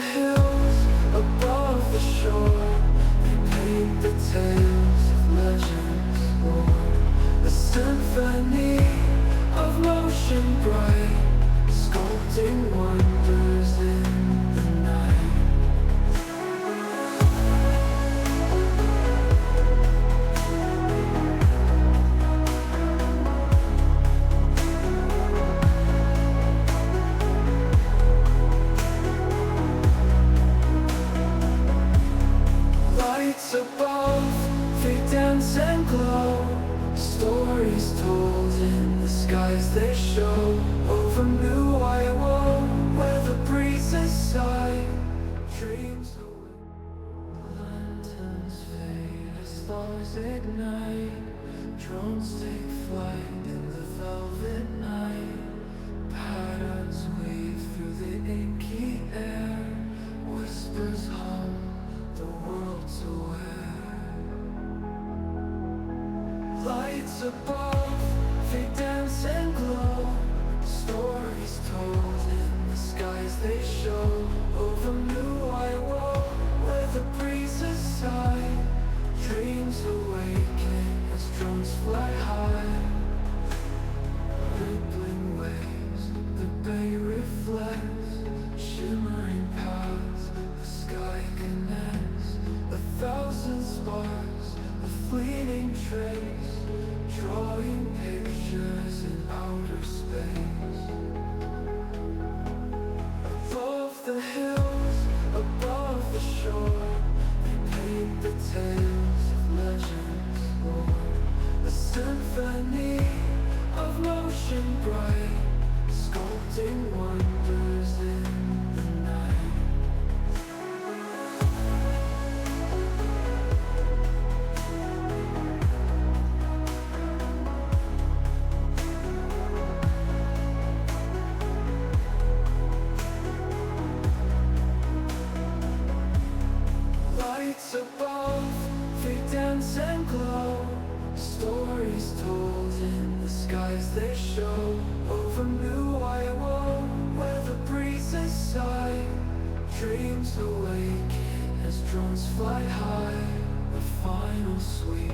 hills, above the shore, they paint the tales of legends lore. A symphony of motion bright, sculpting wonders in the night. Lights above, they dance and glow. Stories told in the skies they show. Over Mui Wo, where the breezes sigh, dreams away. Lanterns fade as stars ignite. Drones take flight in the velvet night. Patterns weave through the inky air. Whispers hum, the world's aware. Lights above, they dance and glow. Stories told in the skies they show. Over Mui Wo, where the breezes sigh, dreams awaken as drones fly high. Rippling waves, the bay reflects, shimmering paths, the sky connects. 1,000 sparks, a fleeting trace, drawing pictures in outer space. Above the hills, above the shore, they paint the tales of legends lore. A symphony of motion bright, sculpting wonders in the night. Lights above, they dance and glow. Stories told in the skies they show. Over Mui Wo, where the breezes sigh, dreams awaken as drones fly high. A final sweep,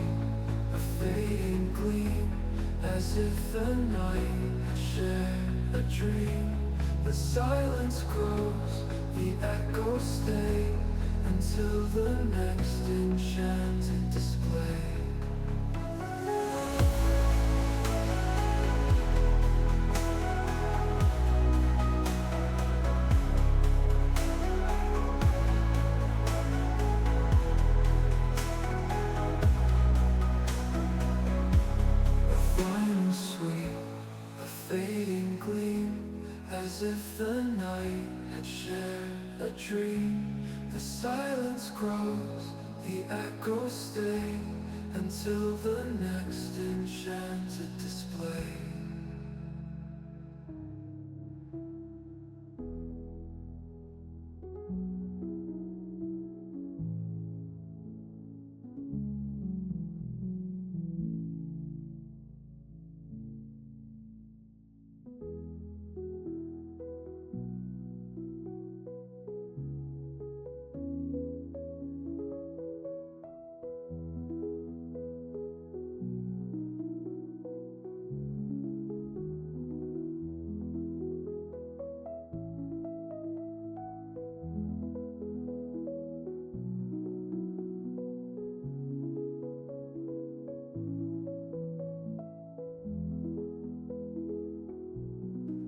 a fading gleam, as if the night had shared a dream. The silence grows, the echoes stay, until the next enchanted display. A final sweep, a fading gleam, as if the night had shared a dream. The silence grows, the echoes stay, until the next enchanted display.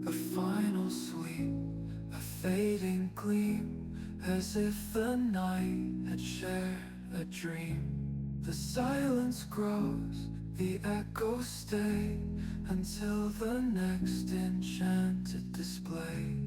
A final sweep, a fading gleam, as if the night had shared a dream. The silence grows, the echoes stay, until the next enchanted display.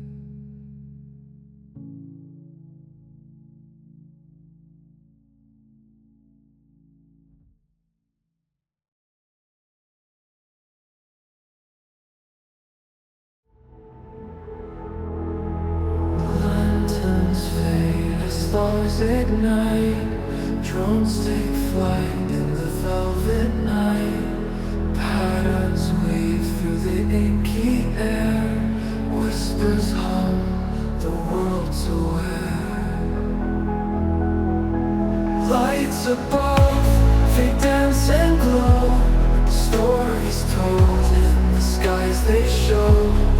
Stars ignite, drones take flight in the velvet night. Patterns weave through the inky air. Whispers hum, the world's aware. Lights above, fade dance and glow. Stories told in the skies they show.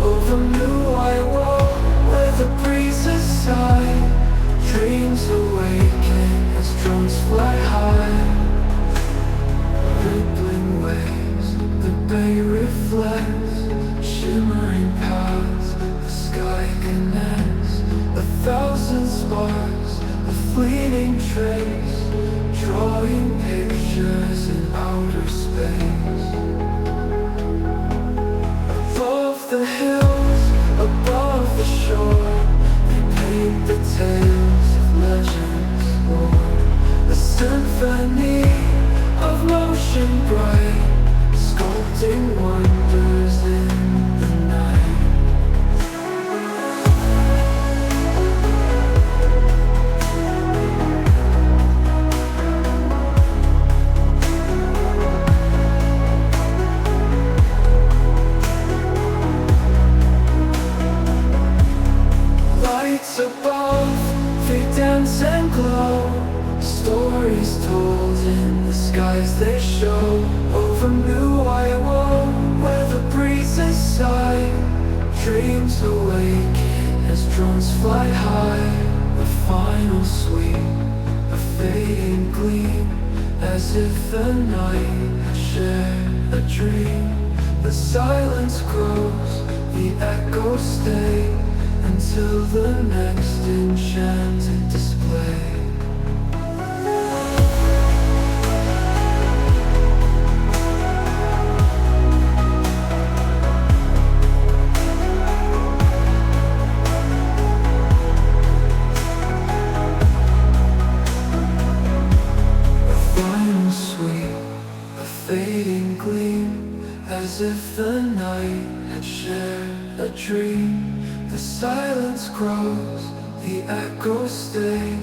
Over Mui Wo, where the breezes sigh. Dreams awaken as drones fly high. Rippling waves, the bay reflects. Shimmering paths, the sky connects. 1,000 sparks, a fleeting trace, drawing pictures in outer space. Above the hills, above the shore, they paint the tales of legends lore. A symphony of motion bright, sculpting wonders in the night. Lights above, they dance and glow. Stories told in the skies they show. Over Mui Wo, where the breezes sigh. Dreams awaken as drones fly high. A final sweep, a fading gleam, as if the night had shared a dream. The silence grows, the echoes stay, until the next enchanted display. A final sweep, a fading gleam, as if the night had shared a dream. The silence grows, the echoes stay,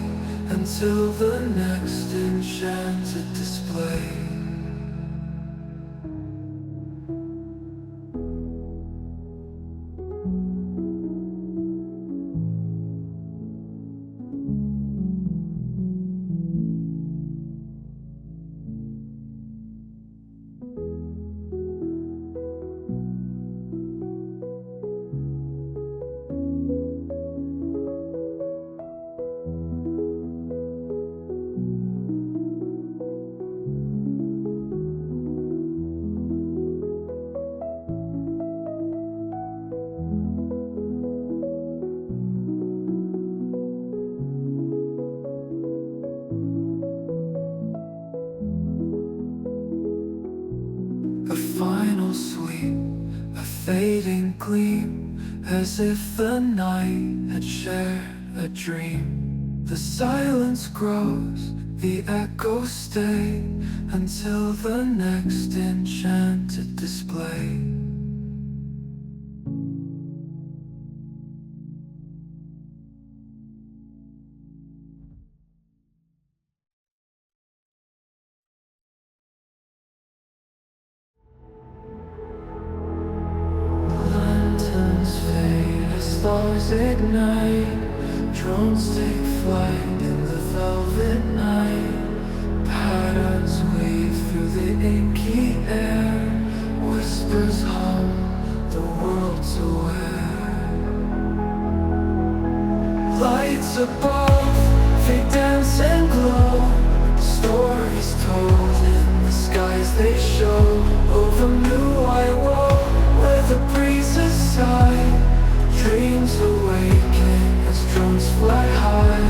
until the next enchanted display. A final sweep, a fading gleam, as if the night had shared a dream. The silence grows, the echoes stay, until the next enchanted display. Stars ignite, drones take flight in the velvet night. Patterns weave through the inky air, whispers hum, the world's aware. Lights above, they dance and glow. Stories told in the skies they show. Over Mui Wo, where the breezes sigh. Dreams awaken as drones fly high.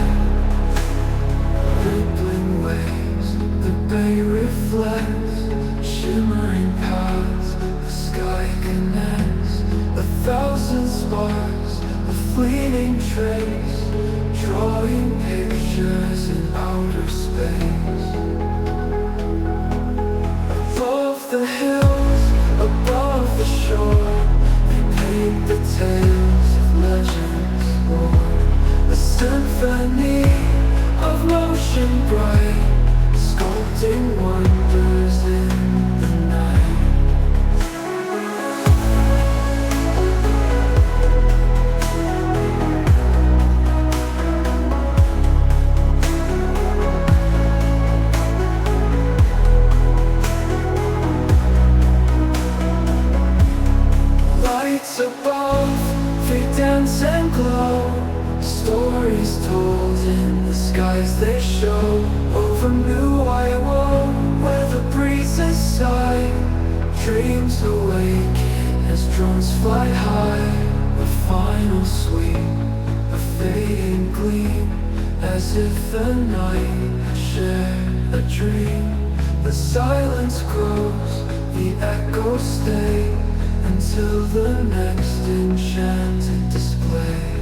Rippling waves, the bay reflects. Shimmering paths, the sky connects. 1,000 sparks, a fleeting trace, drawing pictures in outer space. Above the hills, above the shore, they paint the tales of legends lore. A symphony of motion bright, sculpting wonders in the night. skies they show over Mui Wo, where the breezes sigh. Dreams awaken as drones fly high. A final sweep, a fading gleam, as if the night had shared a dream. The silence grows, the echoes stay, until the next enchanted display.